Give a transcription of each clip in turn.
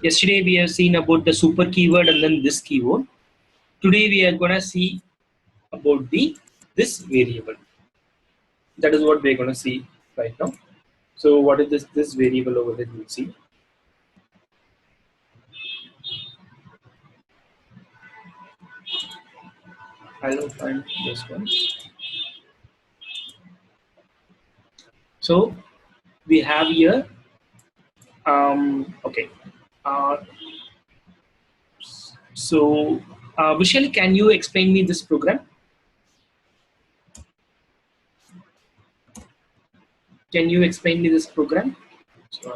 Yesterday we have seen about the super keyword and then this keyword. Today we are gonna see about this variable. That is what we are gonna see right now. So what is this variable over there? You'll see. I'll find this one. So we have here. Okay. So Vishal, can you explain me this program? Can you explain me this program? So,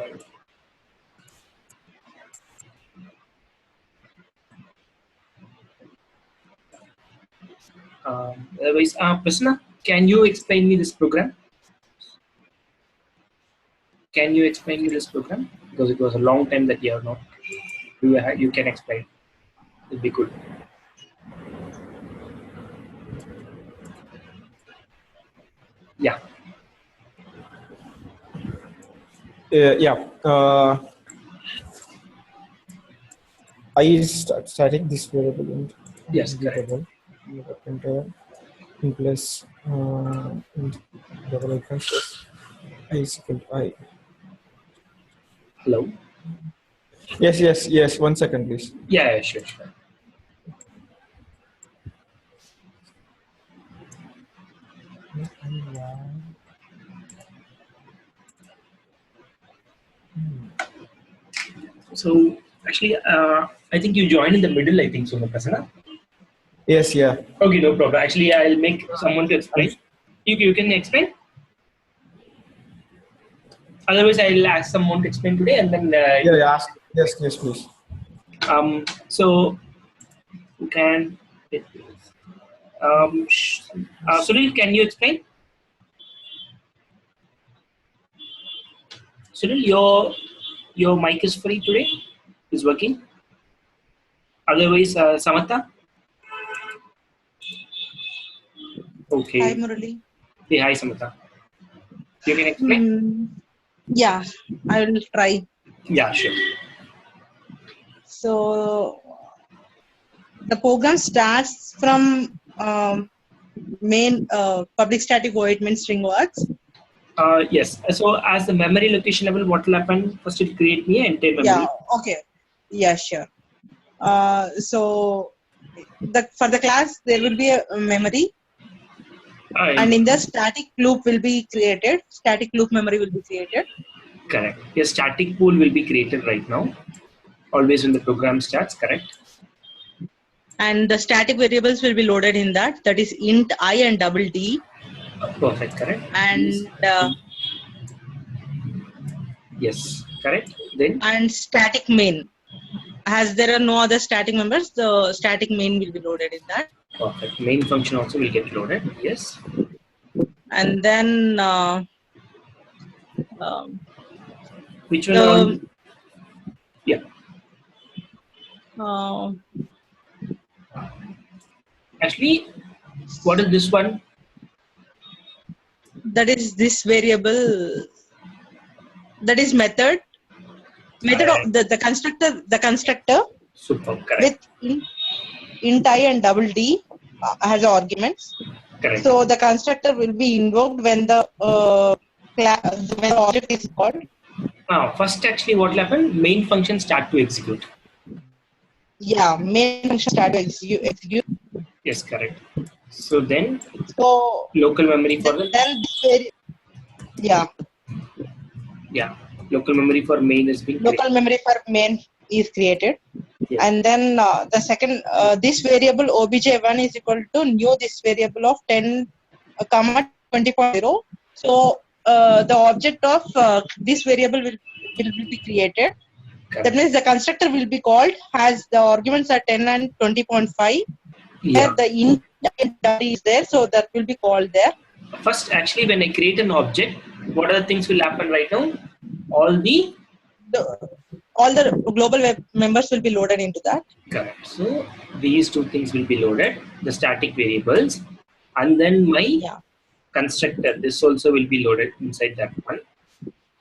otherwise, Prasanna, can you explain me this program? Can you explain me this program? Because it was a long time that you have not. You can explain. It'd be good. Yeah. I static this variable in Yes, correct. In plus double icon I is equal to I. Hello. Yes. 1 second, please. Yeah, sure. So actually, I think you joined in the middle. I think so, Prasanna. Yes, yeah. Okay, no problem. Actually, I'll make someone to explain. You can explain. Otherwise, I'll ask someone to explain today, and then Ask. Yes, please. So you can. Sunil, can you explain? Sunil, your mic is free today. Is working. Otherwise, Samantha. Okay. Hi, Murali. Hey, hi, Samantha. You can explain? Yeah, I will try. Yeah, sure. So, the program starts from main public static void main string words. Yes. So, as the memory location level, what will happen? First, it create me an entire memory. Yeah. Okay. Yeah. Sure. So, for the class there will be a memory. And in the static loop will be created. Static loop memory will be created. Correct. Your static pool will be created right now. Always when the program starts, correct? And the static variables will be loaded in that. That is int I and double D. Perfect. Correct. And yes. Correct. Then. And static main. As there are no other static members, the static main will be loaded in that. Perfect. Main function also will get loaded. Yes. And then which one? Yeah. Actually, what is this one? That is this variable. That is method. Method of the constructor. The constructor. Super. Correct. With int I and double D has arguments. Correct. So the constructor will be invoked when the object is called. First, actually, what will happen? Main function start to execute. Yeah, main function start to execute. Yes, correct. So then, local memory for yeah, local memory for main is being created. Local memory for main is created. Yes. And then the second, this variable obj1 is equal to new this variable of 10, 20.0. So the object of this variable will be created. Correct. That means the constructor will be called as the arguments are 10 and 20.5. Yeah. The int is there, so that will be called there. First, actually, when I create an object, what are the things will happen right now? All the global web members will be loaded into that. Correct. So these two things will be loaded, the static variables, and then my constructor. This also will be loaded inside that one.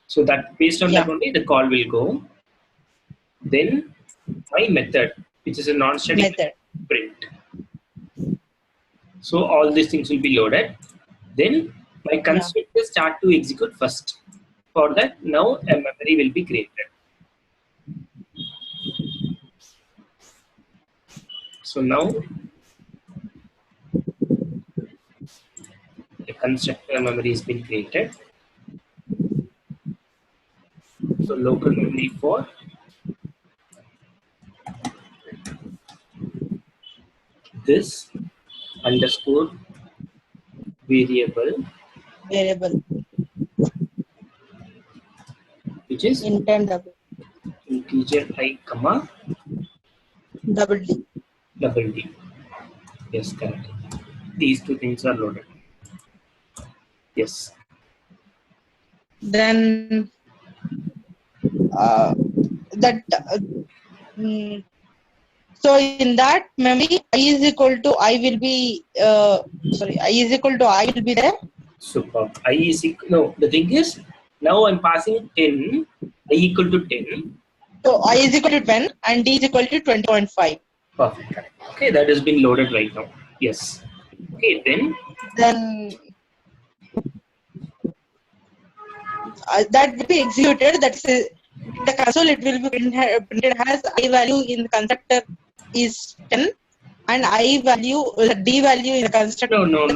So that based on that only the call will go. then my method, which is a non-static Method. print. So all these things will be loaded. Then my constructor start to execute first. For that, now a memory will be created. So now the constructor memory has been created. So local memory for this underscore variable, which is intent integer I comma double D. double D. Yes, correct. These two things are loaded. Yes. Then so in that memory, I is equal to I will be I is equal to I will be there. Super. I is equal, no, the thing is now I'm passing 10, I equal to 10. So I is equal to 10 and D is equal to 20.5. Perfect. Correct. Okay, that has been loaded right now. Yes. Okay, then that will be executed. That's in the console. It will be printed as I value in the constructor is 10 and I value D value in the constructor. No.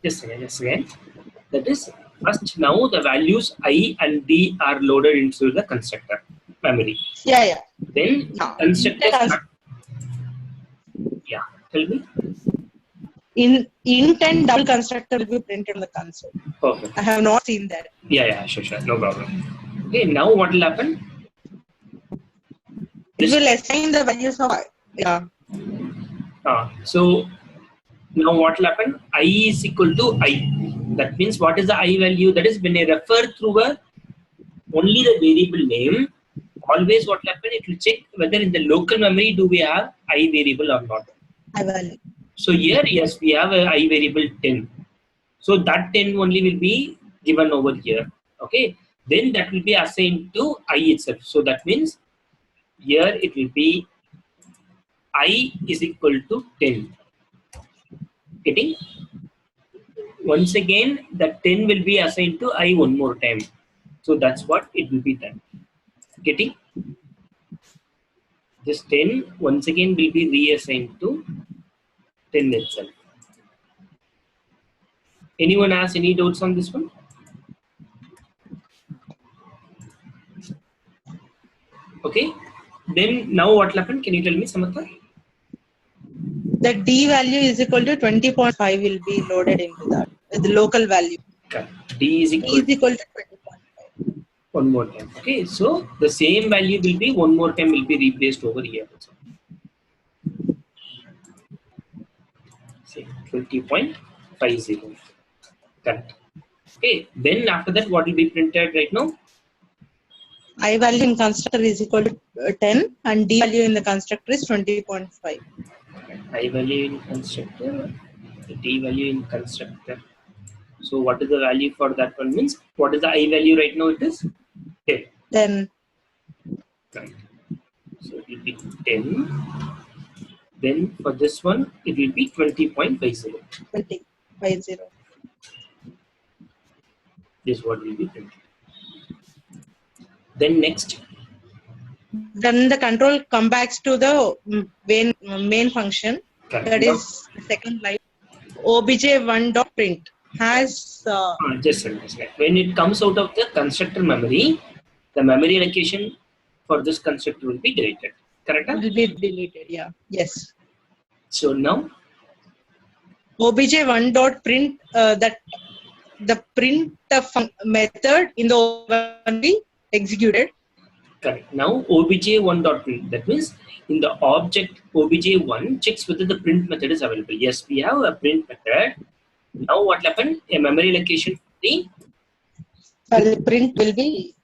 Just again. That is first now the values I and D are loaded into the constructor memory. Yeah. Then constructor. Yeah. Tell me. In intent double constructor will be printed on the console. Perfect. I have not seen that. Yeah, sure. No problem. Okay, now what will happen? It will assign the values of so now what will happen? I is equal to I. That means what is the I value? That is when I refer through only the variable name, always what will happen? It will check whether in the local memory do we have I variable or not. I value. So here, yes, we have a I variable 10. So that 10 only will be given over here. Okay. Then that will be assigned to I itself. So that means here it will be I is equal to 10. Getting? Once again, that 10 will be assigned to I one more time. So that's what it will be done. Getting? This 10 once again will be reassigned to 10 itself. Anyone has any doubts on this one? Okay. Then now what will happen? Can you tell me, Samatha? The D value is equal to 20.5 will be loaded into that. The local value. Okay. D is equal to 20.5. One more time. Okay. So the same value will be one more time will be replaced over here. Say 20.50. Correct. Okay. Then after that, what will be printed right now? I value in constructor is equal to 10 and D value in the constructor is 20.5. I value in constructor, D value in constructor. So what is the value for that one? Means what is the I value right now? It is 10. 10. Right. So it will be 10. Then for this one, it will be 20.50. 20.50. This is what will be printed. Then next. Then the control comes back to the main function. Correct. That is the second line. obj1.print has. Just a second. When it comes out of the constructor memory, the memory allocation for this constructor will be deleted. Correct? Will be deleted. Yeah. Yes. So now obj1.print that the print method in the will be executed. Correct. Now obj1.print, that means in the object obj1 checks whether the print method is available. Yes, we have a print method. Now what happened? A memory allocation for the print will be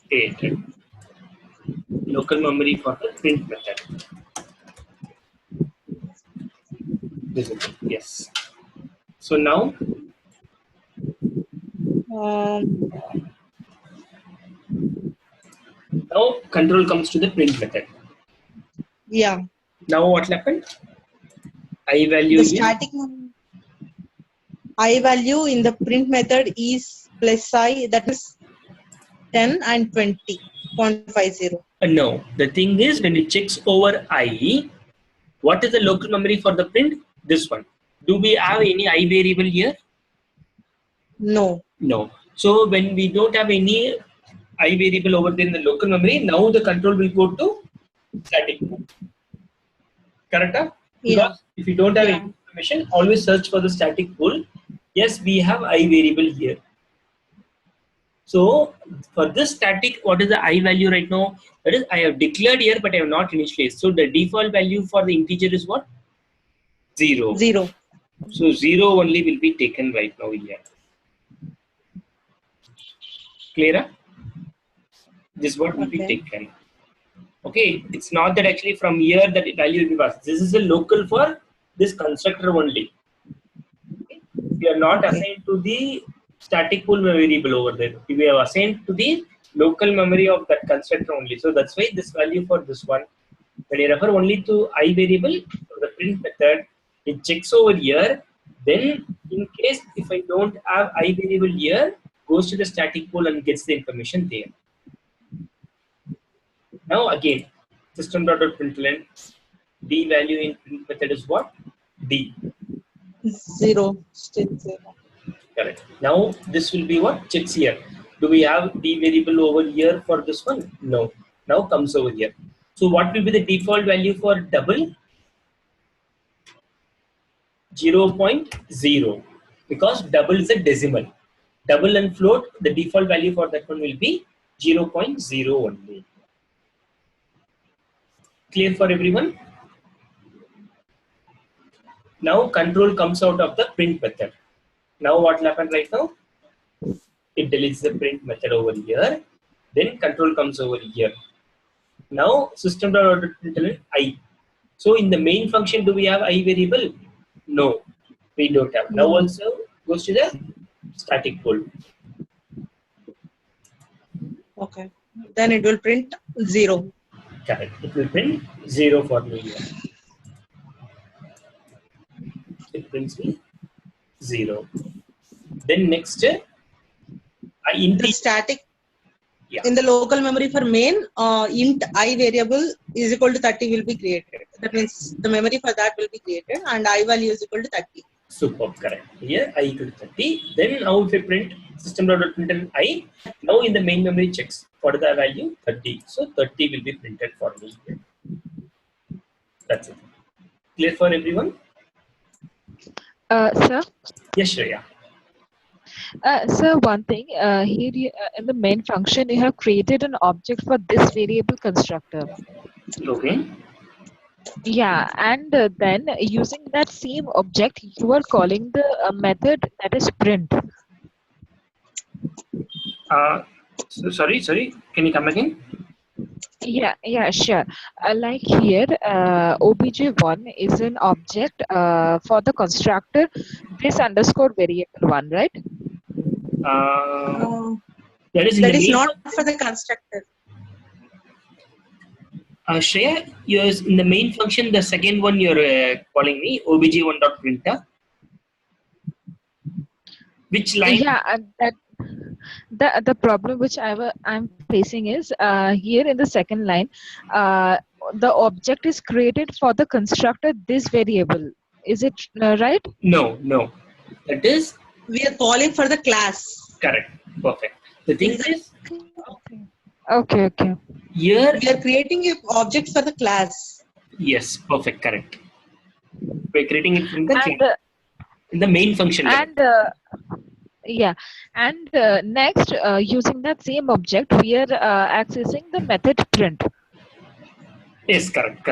created. Local memory for the print method. This is it. Yes. So now Now control comes to the print method. Yeah. Now what happened? I value The in static I value in the print method is plus I, that is 10 and 20.50. no. The thing is, when it checks over I, what is the local memory for the print? This one. Do we have any I variable here? No. No. So when we don't have any I variable over there in the local memory, now the control will go to static pool. Correct? Yeah. Because if you don't have Yeah. any information, always search for the static pool. Yes, we have I variable here. So for this static, what is the I value right now? That is, I have declared here, but I have not initialized. So the default value for the integer is what? 0. 0. So 0 only will be taken right now here. Clear? This is what will be Okay. taken. Okay, it's not that actually from here that value will be passed. This is a local for this constructor only. Okay? We are not assigned to the static pool variable over there. We have assigned to the local memory of that constructor only. So that's why this value for this one, when you refer only to I variable for the print method, it checks over here. Then in case if I don't have I variable here, goes to the static pool and gets the information there. Now again, system.println D value in print method is what? D. 0. Still 0. Correct. Now this will be what? Checks here. Do we have D variable over here for this one? No. Now comes over here. So what will be the default value for double? 0.0, because double is a decimal. Double and float, the default value for that one will be 0.0 only. Clear for everyone? Now control comes out of the print method. Now what will happen right now? It deletes the print method over here. Then control comes over here. Now system.println I. So in the main function, do we have I variable? No, we don't have. Now No. also goes to the static pool. Okay. Then it will print 0. Correct. It will print 0 for me here. It prints me 0. Then next, The static yeah. in the local memory for main, int I variable is equal to 30 will be created. That means the memory for that will be created and I value is equal to 30. Superb, correct. Here I equal to 30. Then now if I print system.println I, now in the main memory checks what is the value? 30. So 30 will be printed for me here. That's it. Clear for everyone? Sir, Yes, Shreya. sir, one thing here in the main function, you have created an object for this variable constructor. Okay. Yeah, and then using that same object, you are calling the method that is print. So sorry. Can you come again? Yeah, sure. Like here, obj1 is an object for the constructor this underscore variable one, right? That is in That the is main. not for the constructor. Shreya, yours in the main function, the second one you're calling me obj1.printer. Which line? Yeah, that the problem which I'm facing is here in the second line, the object is created for the constructor this variable. Is it right? No. That is We are calling for the class. correct. Perfect. The thing is, Okay. here, We are creating an object for the class. yes, perfect, correct. We're creating it in the And class, in the main function level. and yeah, and next using that same object, we are accessing the method print. Yes, correct.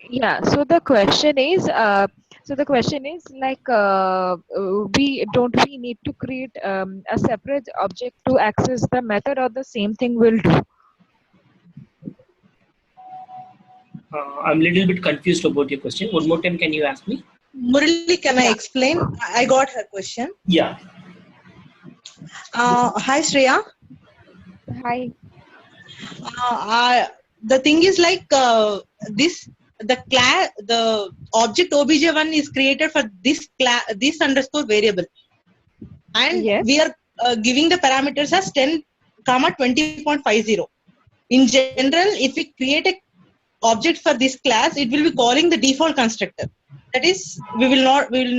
Yeah, so the question is like we need to create a separate object to access the method, or the same thing will do? I'm a little bit confused about your question. One more time, can you ask me? Murali, can I explain? I got her question. Yeah. Hi, Shreya. Hi. The thing is like the object obj1 is created for this underscore variable, and Yes. we are giving the parameters as 10 comma 20.50. In general, if we create a object for this class, it will be calling the default constructor. That is, we will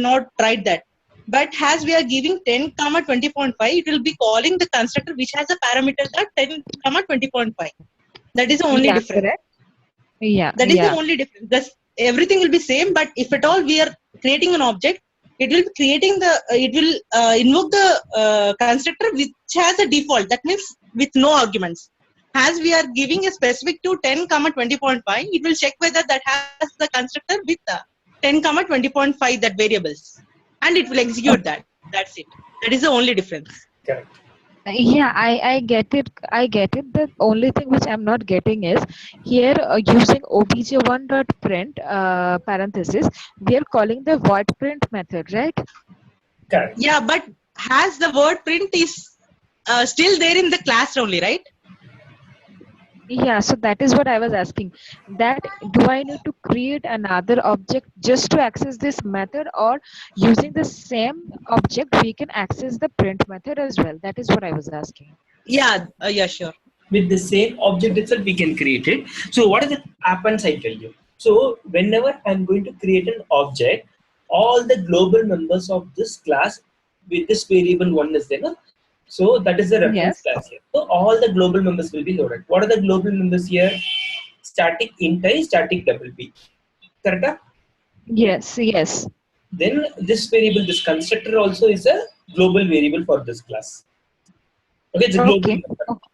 not write that. But as we are giving 10 comma 20.5, it will be calling the constructor which has a parameter that 10 comma 20.5. That is the only Yeah, difference. correct. Yeah, That is the yeah. only difference. Everything will be same, but if at all we are creating an object, it will be creating it will invoke the constructor which has a default. That means with no arguments. As we are giving a specific to 10 comma 20.5, it will check whether that has the constructor with 10 comma 20.5 that variables, and it will execute that. That's it. That is the only difference. Correct. Yeah, I get it. I get it. The only thing which I'm not getting is here using obj1.print parenthesis, we are calling the void print method, right? Correct. Yeah, but has the word print is still there in the class only, right? Yeah, so that is what I was asking. That do I need to create another object just to access this method, or using the same object we can access the print method as well? That is what I was asking. Yeah, yeah, sure. With the same object itself, we can create it. So what is it happens? I tell you. So whenever I'm going to create an object, all the global members of this class with this variable one is there. No? So that is the reference Yes. class here. So all the global members will be loaded. What are the global members here? Static int I, static double b. Correct? Yes, yes. Then this variable, this constructor also is a global variable for this class. Okay, it's a global Okay. member. Okay.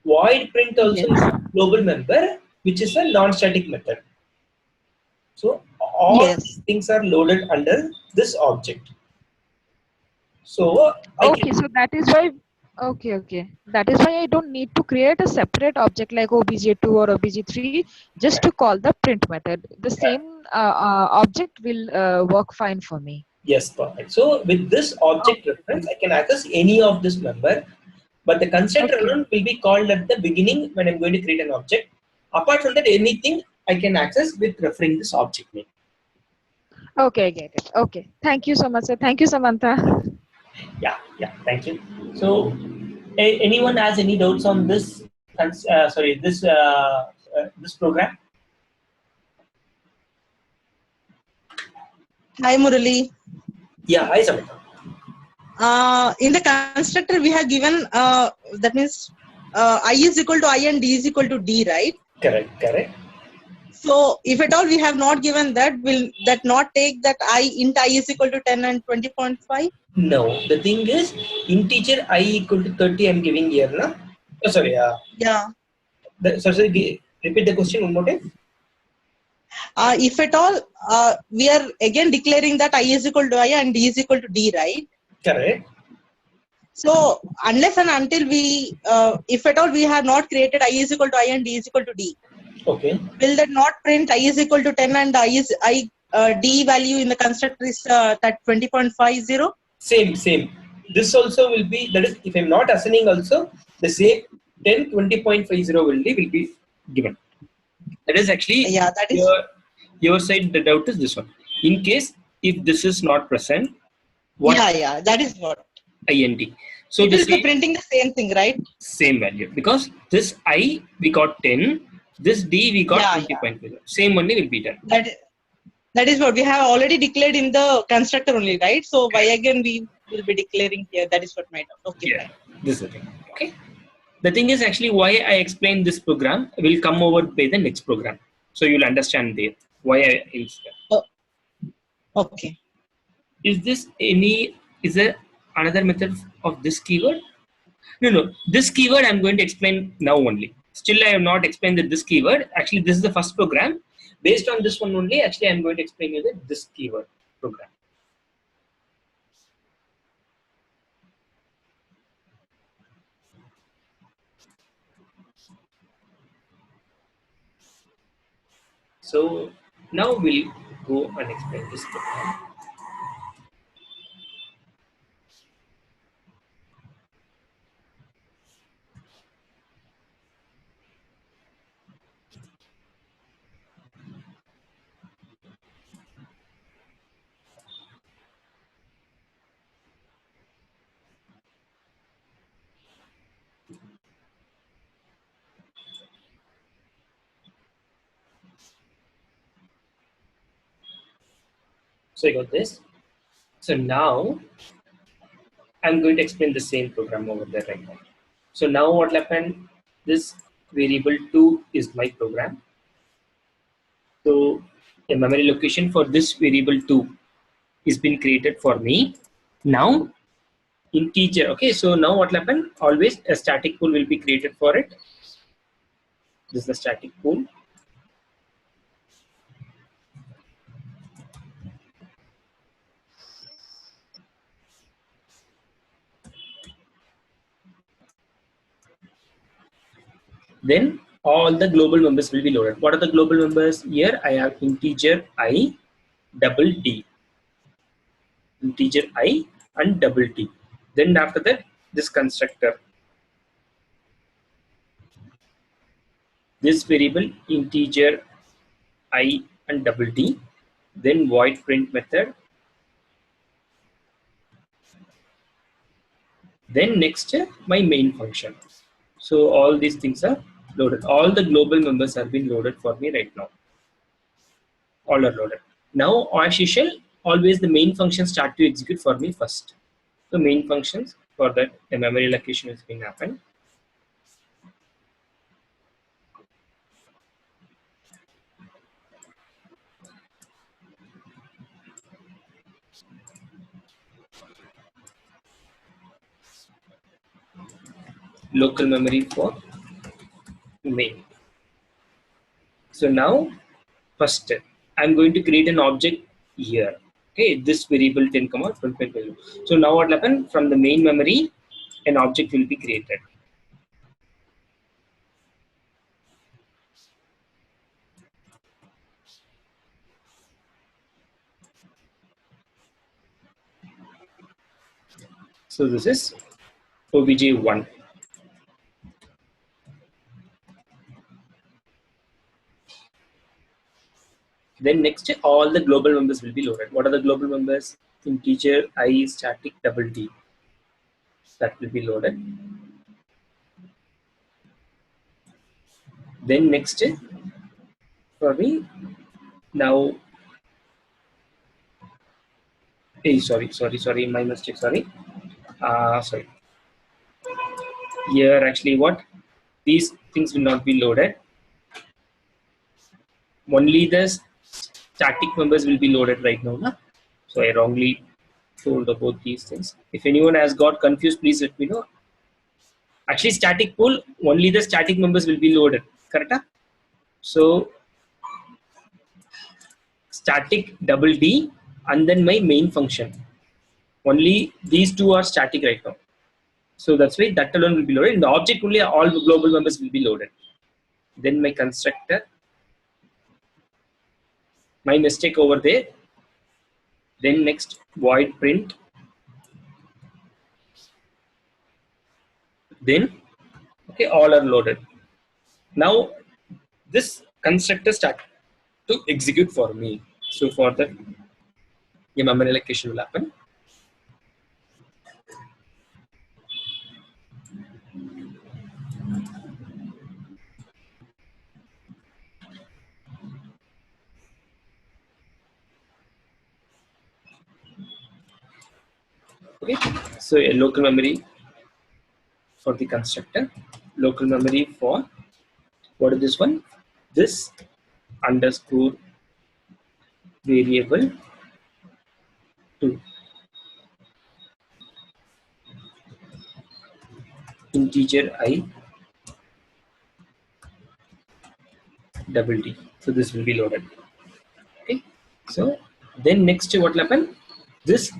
Void print also is Yes. a global member, which is a non-static method. So all Yes. these things are loaded under this object. So I can, Okay, so that is why, okay, okay. That is why I don't need to create a separate object like obj2 or obj3 just to call the print method. The same object will work fine for me. yes, perfect. So with this object Okay, reference, okay. I can access any of this member, but the constructor Okay. alone will be called at the beginning when I'm going to create an object. Apart from that, anything I can access with referring this object name. Okay, I get it. Okay. Thank you so much, sir. Thank you, Samantha. Yeah, yeah. Thank you. So, anyone has any doubts on this? Sorry, this program? Hi, Murali. Yeah, hi, Samantha. In the constructor, we have given that means I is equal to I and D is equal to D, right? Correct, correct. So, if at all we have not given that, will that not take that int I is equal to 10 and 20.5? No, the thing is, integer I equal to 30 I'm giving here, na? Oh, sorry, Yeah. Repeat the question one more time. If at all we are again declaring that I is equal to I and D is equal to D, right? Correct. So, unless and until we, if at all we have not created I is equal to I and D is equal to D, Okay. will that not print I is equal to 10 and D value in the constructor is that 20.50? Same. This also will be, that is, if I'm not assigning also, the same 10, 20.50 will be given. That is actually Yeah, that is. your side, the doubt is this one. In case if this is not present, what Yeah, that is what. int? So It the will be printing the same thing, right? same value, because this I we got 10, this D we got Yeah. 20.50. Same only will be done. That is what we have already declared in the constructor only, right? So why again we will be declaring here? That is what my doubt. Okay, Yeah, fine. this is the thing. Okay. The thing is actually why I explained this program will come over by the next program. So you'll understand there why I insist. Oh, okay. Is there another method of this keyword? No. This keyword I'm going to explain now only. Still I have not explained this keyword. Actually, this is the first program. Based on this one only, actually I'm going to explain you this keyword program. So now we'll go and explain this program. So I got this. So now I'm going to explain the same program over there right now. So now what will happen, this variable 2 is my program. So a memory location for this variable 2 is been created for me. Now integer, okay, so now what will happen, always a static pool will be created for it. This is the static pool. Then all the global members will be loaded. What are the global members? Here I have integer I double D. Integer I and double D. Then after that, this constructor. This variable integer I and double D. Then void print method. Then next my main function. So all these things are loaded. All the global members have been loaded for me right now. All are loaded. Now as usual, always the main function start to execute for me first. So main functions for that the memory allocation is being happened. Local memory for main. So now first I'm going to create an object here. Okay, this variable 10, 20. So now what will happen, from the main memory, an object will be created. So this is obj1. Then next all the global members will be loaded. What are the global members? Integer I static double D. That will be loaded. Then next for me now, hey, sorry, my mistake, sorry. Sorry. Here actually what? These things will not be loaded. Only the static members will be loaded right now. Huh? So I wrongly told about these things. If anyone has got confused, please let me know. Actually, static pool, only the static members will be loaded. Correct? Huh? So static double D and then my main function. Only these two are static right now. So that's why that alone will be loaded. In the object only all the global members will be loaded. Then my constructor. My mistake over there. Then next void print. Then okay, all are loaded. Now this constructor start to execute for me. So for that, the memory allocation will happen. Okay, so a local memory for the constructor, local memory for what is this one? This underscore variable 2 integer I double D. So this will be loaded. Okay, so then next what will happen? This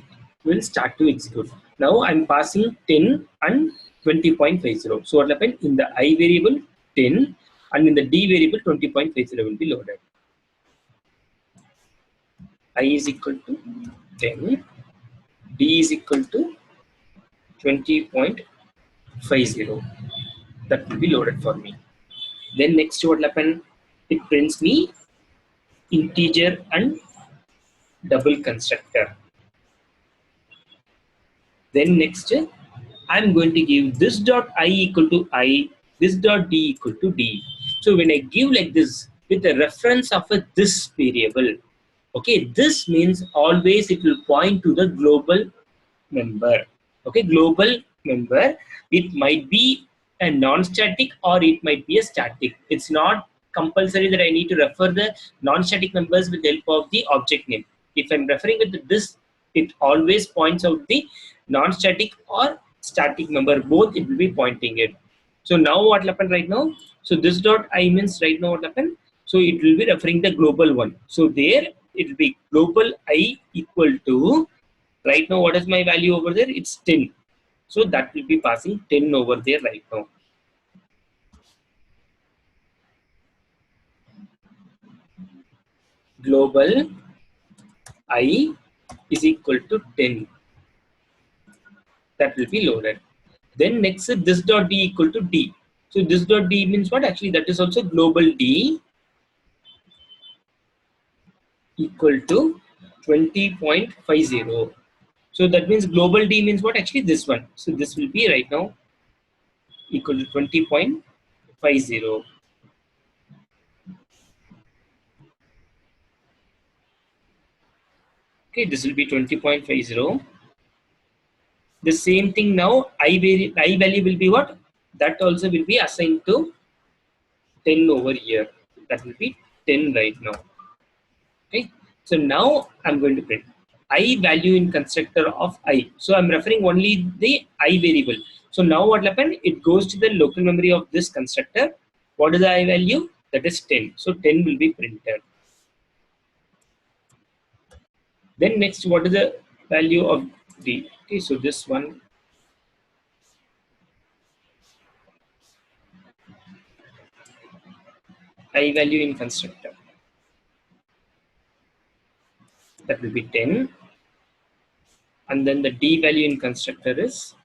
will start to execute. Now I'm passing 10 and 20.50. So what will happen? In the I variable 10 and in the D variable 20.50 will be loaded. I is equal to 10, D is equal to 20.50. That will be loaded for me. Then next what will happen? It prints me integer and double constructor. Then next I'm going to give this dot I equal to I, this dot D equal to D. So when I give like this with a reference of this variable, Okay, this means always it will point to the global member. Okay, global member, it might be a non-static or it might be a static. It's not compulsory that I need to refer the non-static members with the help of the object name. If I'm referring with this, it always points out the non-static or static member, both it will be pointing it. So now what happened right now? So this dot I means right now what happened? So it will be referring the global one. So there it will be global I equal to, right now what is my value over there? It's 10. So that will be passing 10 over there right now. Global I is equal to 10. That will be loaded. Then next this dot D equal to D. So this dot D means what? Actually that is also global D equal to 20.50. So that means global D means what? Actually this one. So this will be right now equal to 20.50. Okay, this will be 20.50. The same thing now, I value will be what? That also will be assigned to 10 over here. That will be 10 right now. Okay, so now I'm going to print I value in constructor of I. So I'm referring only the I variable. So now what happened? It goes to the local memory of this constructor. What is the I value? That is 10. So 10 will be printed. Then next, what is the value of D? Okay, so this one, I value in constructor, that will be 10. And then the D value in constructor is,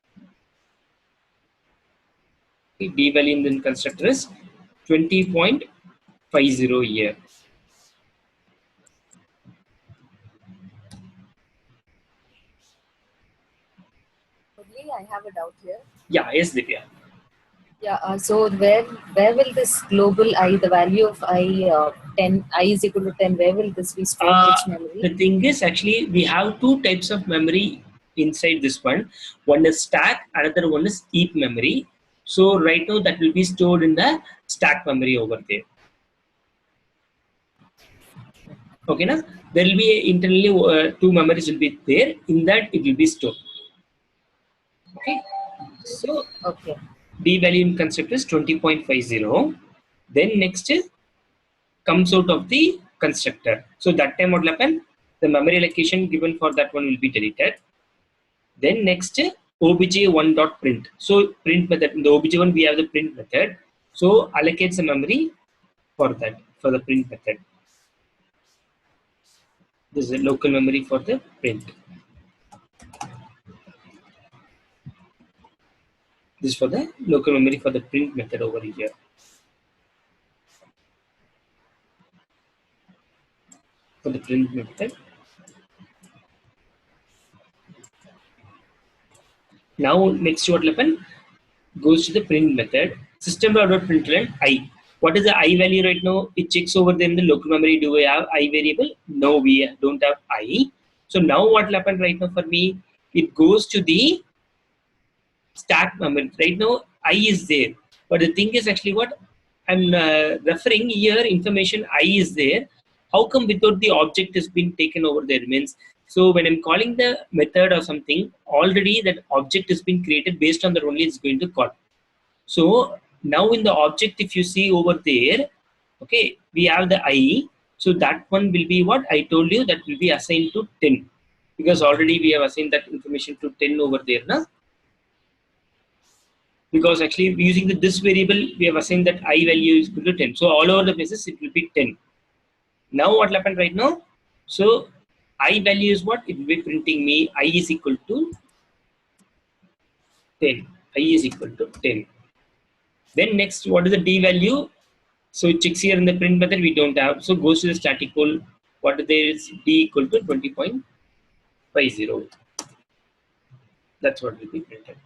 okay, D value in the constructor is 20.50 here. Only I have a doubt here. Yeah, yes, Divya. Yeah, so where will this global I, the value of I, 10, I is equal to 10, where will this be stored? Which memory? The thing is, actually, we have two types of memory inside this one. One is stack, another one is heap memory. So right now that will be stored in the stack memory over there. Okay, na? There will be internally two memories will be there. In that it will be stored. Okay, so Okay. D value in constructor is 20.50. Then next comes out of the constructor. So that time what will happen? The memory allocation given for that one will be deleted. Then next obj1.print. So print method, in the obj1 we have the print method. So allocates the memory for that, for the print method. This is a local memory for the print. This is for the local memory for the print method over here. For the print method. Now next what will happen? Goes to the print method. System.println I. What is the I value right now? It checks over there in the local memory. Do we have I variable? No, we don't have I. So now what will happen right now for me? It goes to the stack memory. Right now I is there. But the thing is actually what I'm referring here, information I is there. How come without the object has been taken over there? Means, so when I'm calling the method or something, already that object has been created, based on that only it's going to call. So now in the object, if you see over there, okay, we have the I. So that one will be what I told you, that will be assigned to 10, because already we have assigned that information to 10 over there, na? Because actually using this variable, we have assigned that I value is equal to 10. So all over the places it will be 10. Now what happened right now? So I value is what? It will be printing me I is equal to 10. I is equal to 10. Then next, what is the D value? So it checks here in the print method, we don't have. So goes to the static pool. What there is D equal to 20.50. That's what will be printed.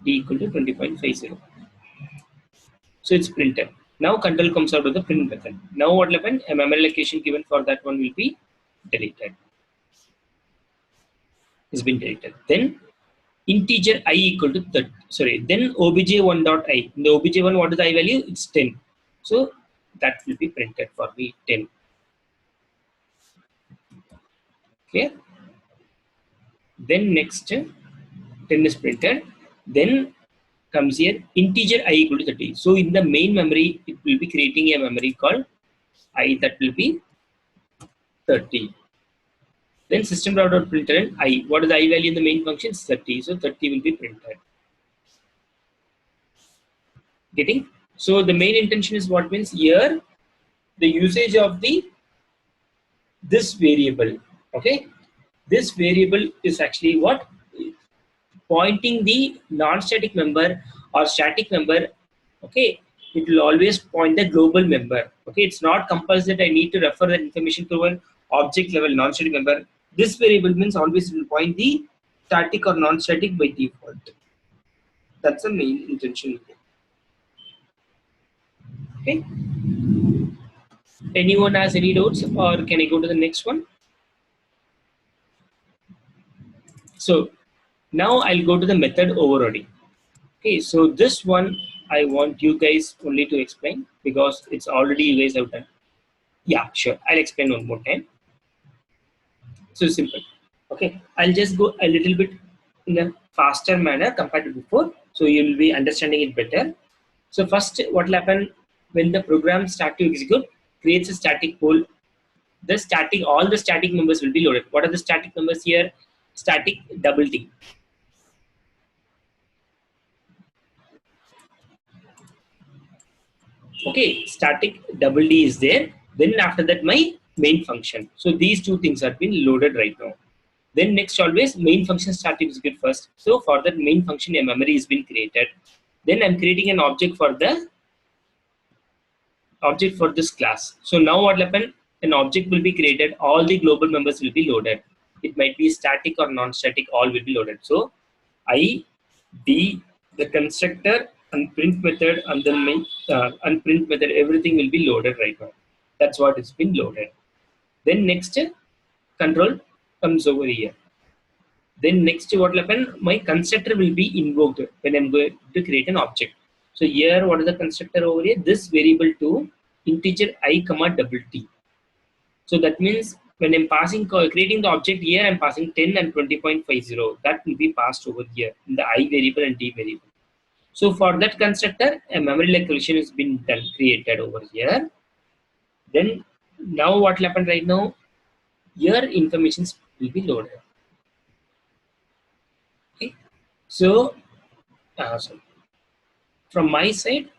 D equal to 20.50. So it's printed. Now control comes out of the print method. Now what will happen? A memory location given for that one will be deleted. It's been deleted. Then integer I equal to 30. Sorry. Then obj1 dot I. In the obj1, what is the I value? It's 10. So that will be printed for me 10. Okay. Then next 10 is printed. Then comes here integer I equal to 30. So in the main memory, it will be creating a memory called I that will be 30. Then system.out.println I. What is the I value in the main function? 30. So 30 will be printed. Getting? So the main intention is what means here the usage of this variable. Okay. This variable is actually what? Pointing the non-static member or static member. Okay. It will always point the global member. Okay. It's not compulsory that I need to refer that information to an object level non-static member. This variable means always will point the static or non-static by default. That's the main intention. Okay. Anyone has any doubts, or can I go to the next one? So now I'll go to the method overriding. Okay, so this one I want you guys only to explain because it's already you guys have done. Yeah, sure. I'll explain one more time. So simple. Okay, I'll just go a little bit in a faster manner compared to before, so you'll be understanding it better. So first, what will happen when the program start to execute? Creates a static pool. All the static members will be loaded. What are the static members here? Static double T. Okay, static double D is there. Then after that, my main function. So these two things have been loaded right now. Then next always main function start to execute first. So for that main function, a memory has been created. Then I'm creating an object for this class. So now what will happen? An object will be created. All the global members will be loaded. It might be static or non-static. All will be loaded. So I, D, the constructor, and print method, and the main and print method. Everything will be loaded right now. That's what it's been loaded. Then next control comes over here. Then next what will happen? My constructor will be invoked when I'm going to create an object. So here, what is the constructor over here? This variable to integer I comma double T. So that means when I'm creating the object here, I'm passing 10 and 20.50. That will be passed over here in the I variable and D variable. So for that constructor, a memory location has been created over here. Then now what will happen right now? Here information will be loaded. Okay. So sorry. From my side,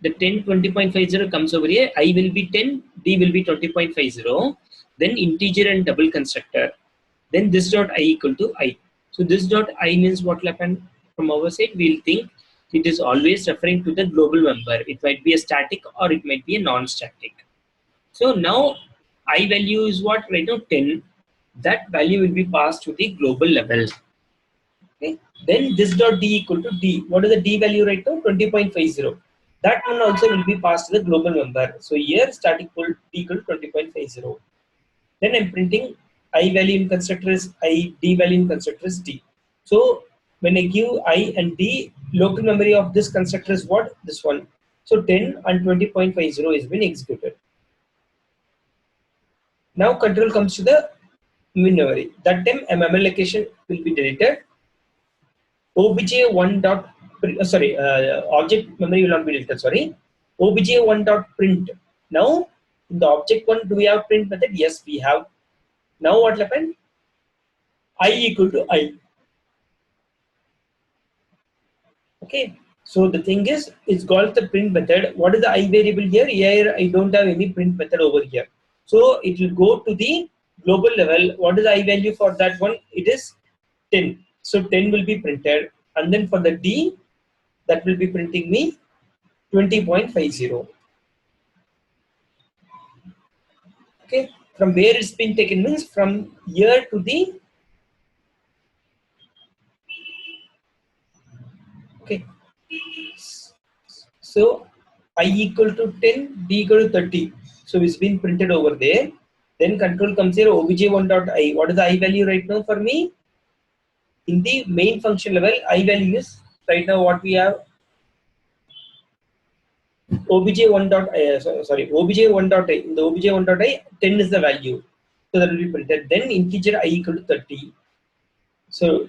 the 10 20.50 comes over here. I will be 10, D will be 20.50. Then integer and double constructor. Then this dot I equal to I. So this dot I means what will happen from our side? We'll think it is always referring to the global member. It might be a static or it might be a non-static. So now I value is what right now 10. That value will be passed to the global level. Okay. Then this dot D equal to D. What is the D value right now? 20.50. That one also will be passed to the global member. So here static pool D equal to 20.50. Then I'm printing I value in constructor is I, D value in constructor is D. So when I give I and D, local memory of this constructor is what? This one. So 10 and 20.50 is been executed. Now control comes to the main memory. That time a memory location will be deleted. obj1 dot object memory will not be deleted. Sorry, obj1 dot print. Now in the object one, do we have print method? Yes, we have. Now what will happen? I equal to I. Okay. So the thing is, it's called the print method. What is the I variable here? Here I don't have any print method over here. So it will go to the global level. What is the I value for that one? It is 10. So 10 will be printed. And then for the D, that will be printing me 20.50. Okay. From where it's been taken means from here to the okay. So I equal to 10, d equal to 30. So it's been printed over there. Then control comes here, obj1 dot I. What is the I value right now for me? In the main function level, I value is right now what we have, obj1 dot I, sorry, obj1 dot I. In the obj1 dot I, 10 is the value. So that will be printed. Then integer I equal to 30. So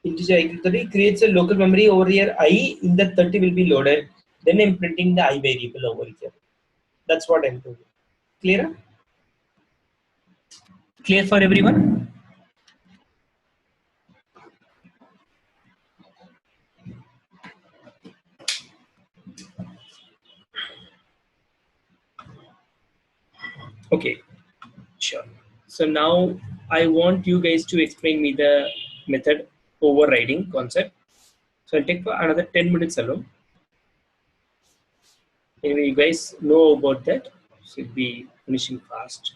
integer I equal to 30 creates a local memory over here. I in the 30 will be loaded. Then I'm printing the I variable over here. That's what I'm doing. Clear? Clear for everyone? Okay, sure. So now I want you guys to explain me the method overriding concept. So I'll take for another 10 minutes alone. Anyway, you guys know about that. Should be finishing fast.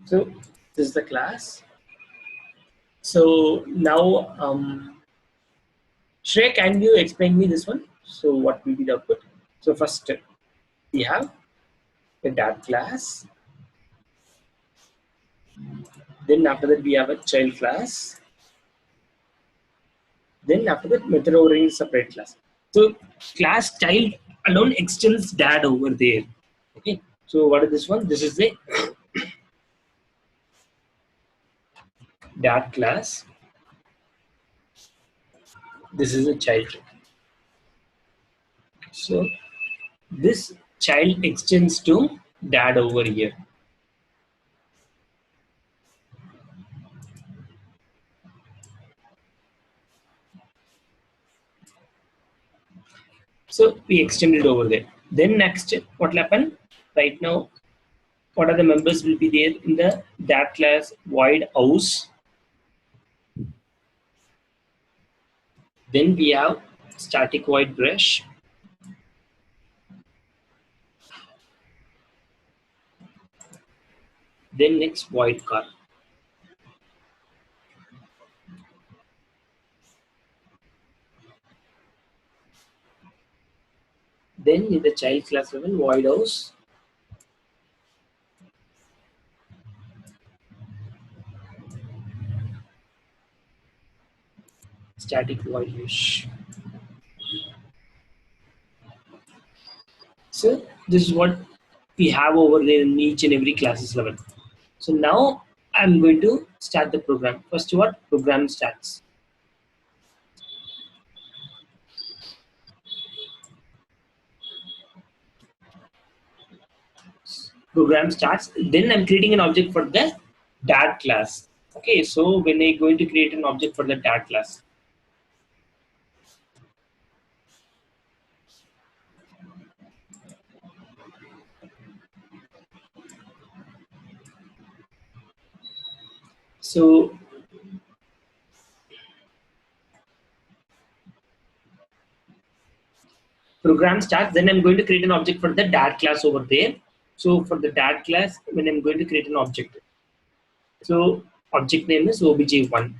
So this is the class. So now, Shrey, can you explain me this one? So what will be the output? So first we have a dad class. Then after that we have a child class. Then after that method overriding is separate class. So class child alone extends dad over there. Okay. So what is this one? This is the dad class. This is a child. So this child extends to dad over here. So we extend it over there. Then next, what will happen? Right now, what are the members will be there in the dad class void house. Then we have static void brush. Then next void car. Then in the child class level void house. Static void mesh. So this is what we have over there in each and every classes level. So now I'm going to start the program. First what? Program starts. Program starts. Then I'm creating an object for the dad class. Okay, so when I'm going to create an object for the dad class. So program starts, then I'm going to create an object for the dad class over there. So for the dad class, when I'm going to create an object. So object name is obj1.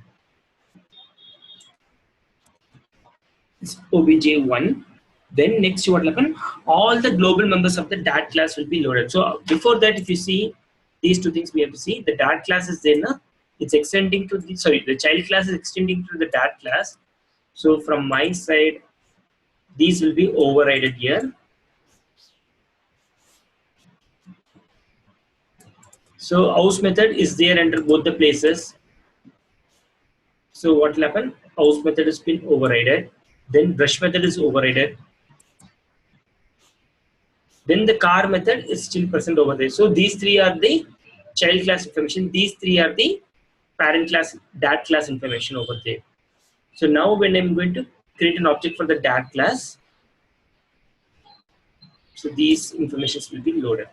It's obj1. Then next what will happen? All the global members of the dad class will be loaded. So before that, if you see these two things, we have to see the dad class is there now. It's extending to the, sorry, the child class is extending to the dad class. So from my side, these will be overridden here. So house method is there under both the places. So what will happen? House method has been overridden. Then brush method is overridden. Then the car method is still present over there. So these three are the child class information. These three are the parent class, dad class information over there. So now when I'm going to create an object for the dad class, so these informations will be loaded.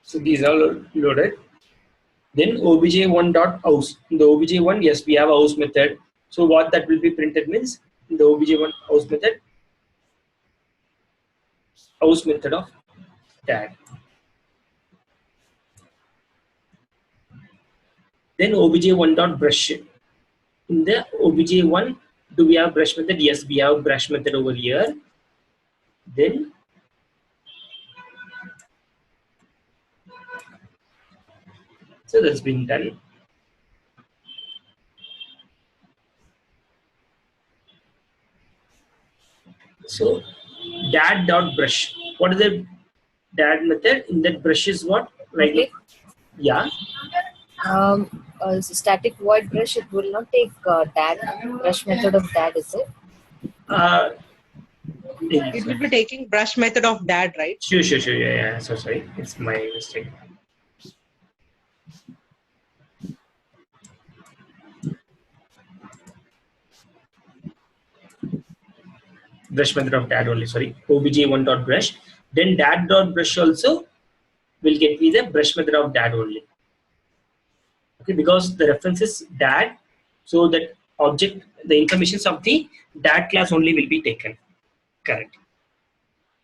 So these are loaded. Then obj1.house. In the obj1, yes, we have a house method. So what that will be printed means in the obj1 house method of dad. Then obj1.brush. In the obj1, do we have brush method? Yes, we have brush method over here. Then so that's been done. So dad.brush. What is the dad method? In that brush is what? Like Okay. yeah. Static void brush, it will not take dad brush method of dad, is it? It will be taking brush method of dad, right? Sure. Yeah. So sorry, it's my mistake. Brush method of dad only. Sorry, obj1.brush. Then dad.brush also will get me the brush method of dad only. Okay, because the reference is dad, so that object, the informations of the dad class only will be taken. Correct.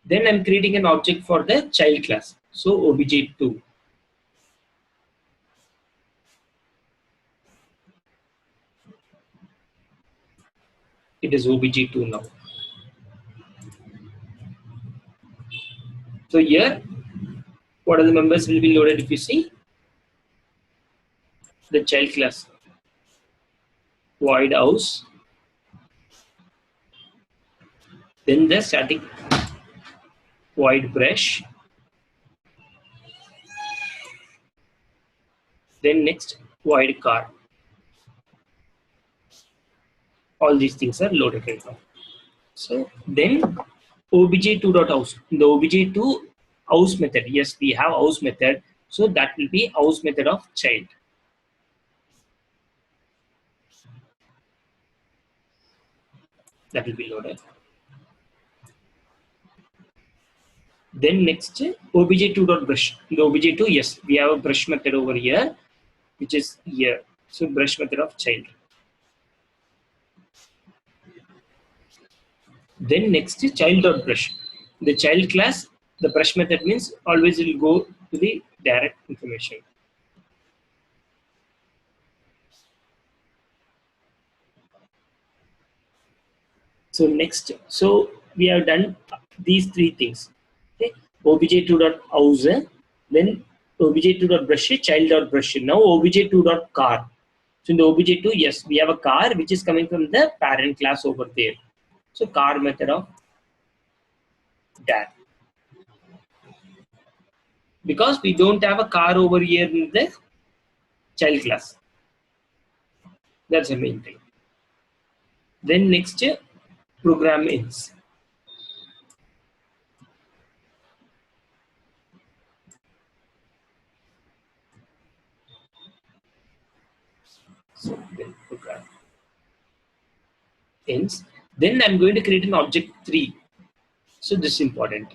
Then I'm creating an object for the child class. So obj2. It is obj2 now. So here, what are the members will be loaded if you see? The child class. Void house. Then the static void brush. Then next void car. All these things are loaded right now. So then obj2.house. In the obj2 house method, yes, we have house method. So that will be house method of child. That will be loaded. Then next obj2.brush. In the obj2, yes, we have a brush method over here, which is here. So brush method of child. Then next is child.brush. The child class, the brush method means always will go to the direct information. So next, so we have done these three things. Okay, obj2.house, then obj2.brush, child.brush. Now obj2.car. So in the obj2, yes, we have a car which is coming from the parent class over there. So car method of dad. Because we don't have a car over here in the child class. That's the main thing. Then next, program ends. So then program ends. Then I'm going to create an object 3. So this is important.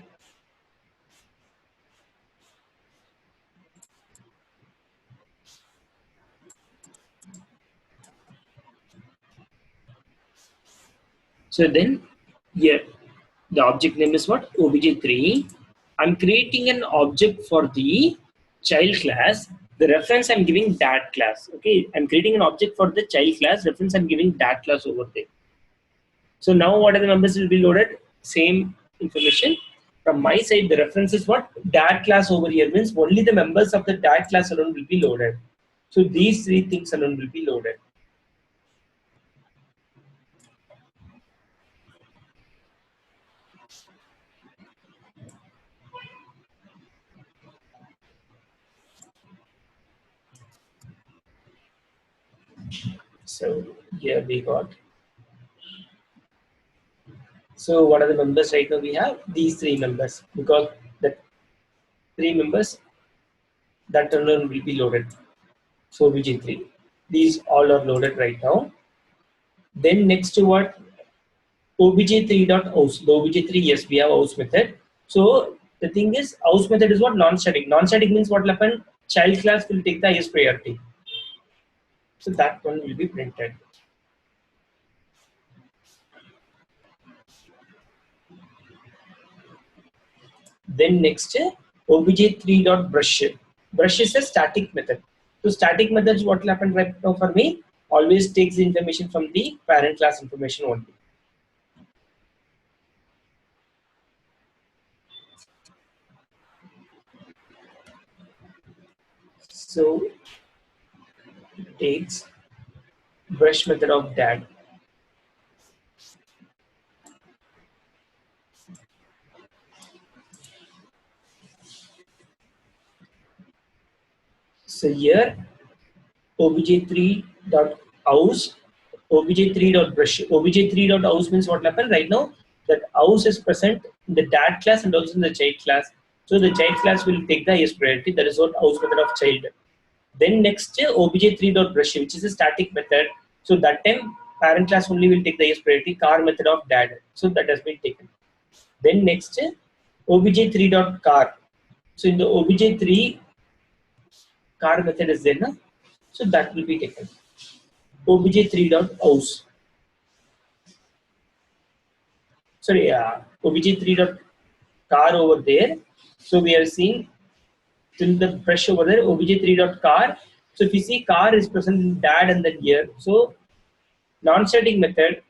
So then here the object name is what? obj3. I'm creating an object for the child class. The reference I'm giving dad class. Okay, I'm creating an object for the child class. Reference I'm giving dad class over there. So now what are the members will be loaded? Same information. From my side, the reference is what? Dad class over here means only the members of the dad class alone will be loaded. So these three things alone will be loaded. So here we got. So what are the members right now? We have these three members because the three members that alone will be loaded. So VG3. These all are loaded right now. Then next to what? obj3.aus. The obj3, yes, we have aus method. So the thing is, aus method is what? Non-static. Non-static means what will happen? Child class will take the highest priority. So that one will be printed. Then next, obj3.brush. Brush is a static method. So static methods, what will happen right now for me? Always takes the information from the parent class information only. So it takes brush method of dad. So here obj3.aus, obj3.brush. obj3.aus means what will happen right now? That aus is present in the dad class and also in the child class. So the child class will take the highest priority. That is what aus method of child. Then next obj3.brush, which is a static method. So that time parent class only will take the highest priority. Car method of dad. So that has been taken. Then next obj3.car. So in the obj3 car method is there, na? So that will be taken. obj3.aus. Sorry, obj3.car over there. So we are seeing till the brush over there, obj3.car. So if you see car is present in dad and then here. So non-static method,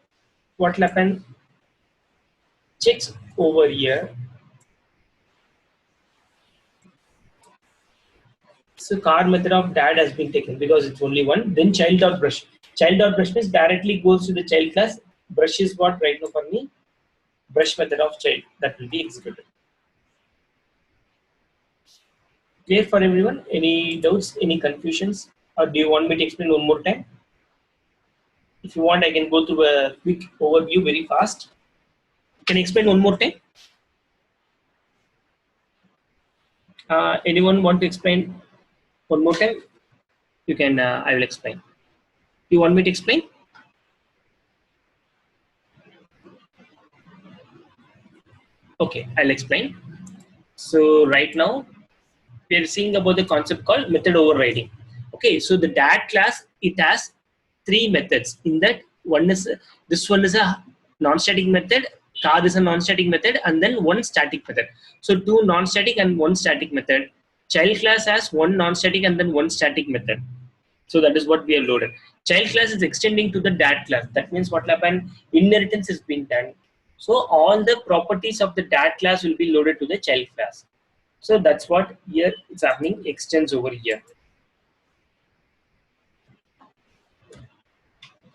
what will happen? Checks over here. So car method of dad has been taken because it's only one. Then child dot brush. Child dot brush means directly goes to the child class. Brush is what right now for me? Brush method of child that will be executed. Clear for everyone? Any doubts? Any confusions? Or do you want me to explain one more time? If you want, I can go through a quick overview very fast. Can I explain one more time? Anyone want to explain one more time? You can, I will explain. You want me to explain? Okay, I'll explain. So right now, we are seeing about the concept called method overriding. Okay, so the dad class, it has three methods. In that, one is this one is a non-static method, car is a non-static method, and then one static method. So two non-static and one static method. Child class has one non-static and then one static method. So that is what we have loaded. Child class is extending to the dad class. That means what will happen? Inheritance is being done. So all the properties of the dad class will be loaded to the child class. So that's what here is happening, extends over here.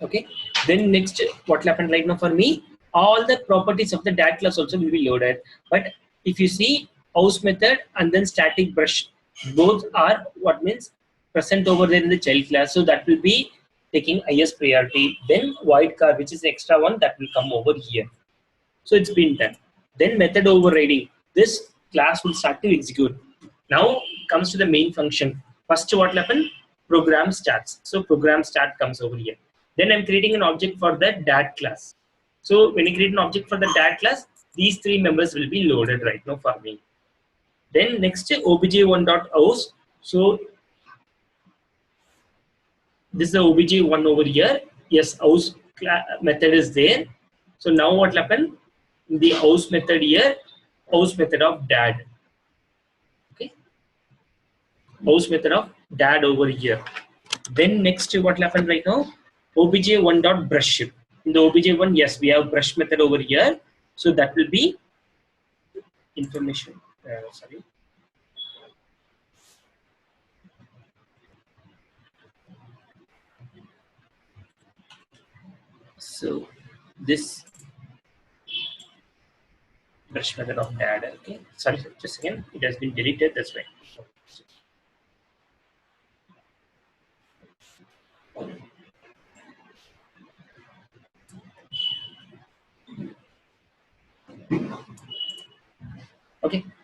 Okay. Then next, what will happen right now for me? All the properties of the dad class also will be loaded. But if you see house method and then static brush, both are what means present over there in the child class. So that will be taking highest priority. Then void car, which is extra one, that will come over here. So it's been done. Then method overriding. This class will start to execute. Now comes to the main function. First, what will happen? Program starts. So program start comes over here. Then I'm creating an object for the dad class. So when you create an object for the dad class, these three members will be loaded right now for me. Then next obj1.aus. So this is the obj1 over here. Yes, aus method is there. So now what will happen? The aus method here, aus method of dad. Okay, aus method of dad over here. Then next, what will happen right now? obj1.brush. In the obj1, yes, we have brush method over here. So that will be information. Sorry. So this brush method of dad. Okay, sorry, just again, it has been deleted. That's right.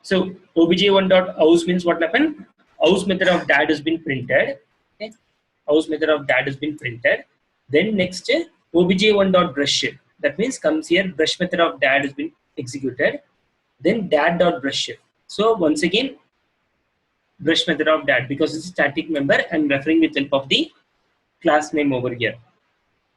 So obj1.house means what happened? House method of dad has been printed. Okay. House method of dad has been printed. Then next obj1.brush. That means comes here brush method of dad has been executed. Then dad.brush. So once again brush method of dad, because it's a static member, I'm referring with help of the class name over here.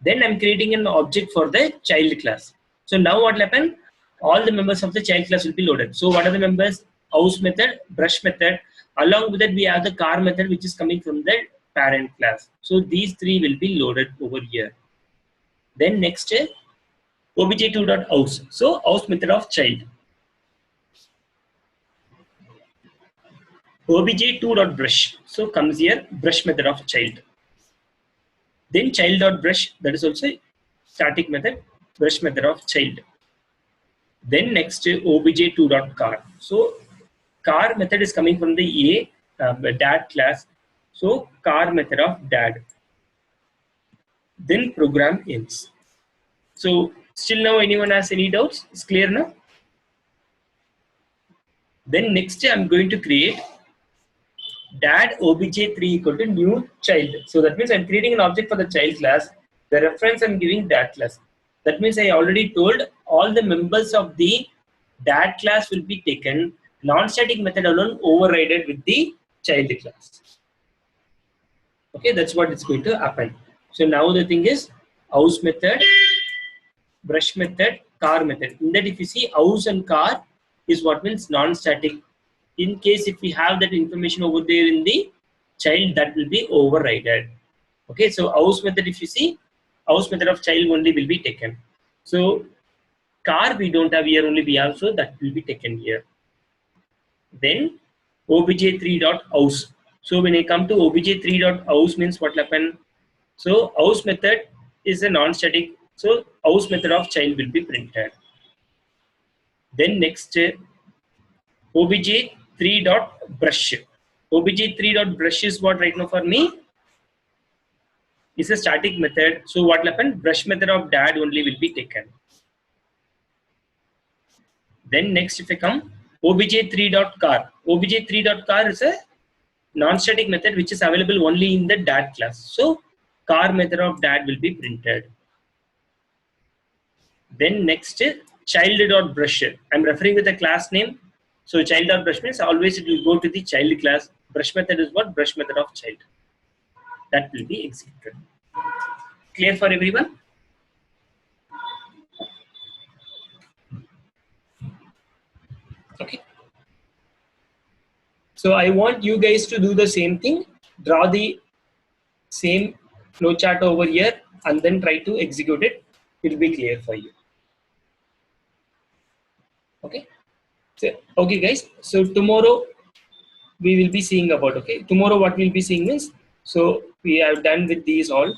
Then I'm creating an object for the child class. So now what will happen? All the members of the child class will be loaded. So what are the members? House method, brush method. Along with that, we have the car method, which is coming from the parent class. So these three will be loaded over here. Then next, obj2.house. So house method of child. obj2.brush. So comes here brush method of child. Then child.brush, that is also static method, brush method of child. Then next obj2.car. So car method is coming from the dad class. So car method of dad. Then program ends. So still now anyone has any doubts? It's clear now? Then next I'm going to create dad obj3 equal to new child. So that means I'm creating an object for the child class. The reference I'm giving dad class. That means I already told all the members of the dad class will be taken. Non-static method alone overridden with the child class. Okay, that's what it's going to happen. So now the thing is house method, brush method, car method. In that, if you see house and car is what means non-static. In case if we have that information over there in the child, that will be overridden. Okay, so house method, if you see, house method of child only will be taken. So car we don't have here, only we have, so that will be taken here. Then obj3.house. So when I come to obj3.house means what will happen? So house method is a non-static. So house method of child will be printed. Then next obj3.brush. obj3.brush is what right now for me is a static method. So what will happen? Brush method of dad only will be taken. Then next if I come obj3.car. obj3.car is a non-static method which is available only in the dad class. So car method of dad will be printed. Then next child.brush. I'm referring with the class name. So child.brush means always it will go to the child class. Brush method is what? Brush method of child. That will be executed. Clear for everyone? Okay. So I want you guys to do the same thing. Draw the same flowchart over here and then try to execute it. It will be clear for you. Okay. So, okay guys. So tomorrow we will be seeing about, okay. Tomorrow what we'll be seeing is, so we have done with these all.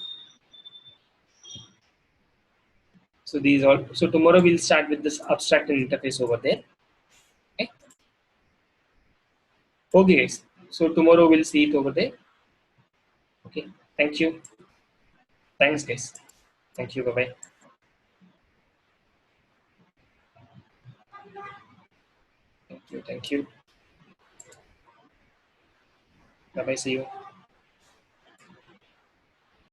So these all. So tomorrow we'll start with this abstract and interface over there. Okay. Okay guys. So tomorrow we'll see it over there. Okay. Thank you. Thanks guys. Thank you. Bye bye. Thank you. Thank you. Bye bye. See you.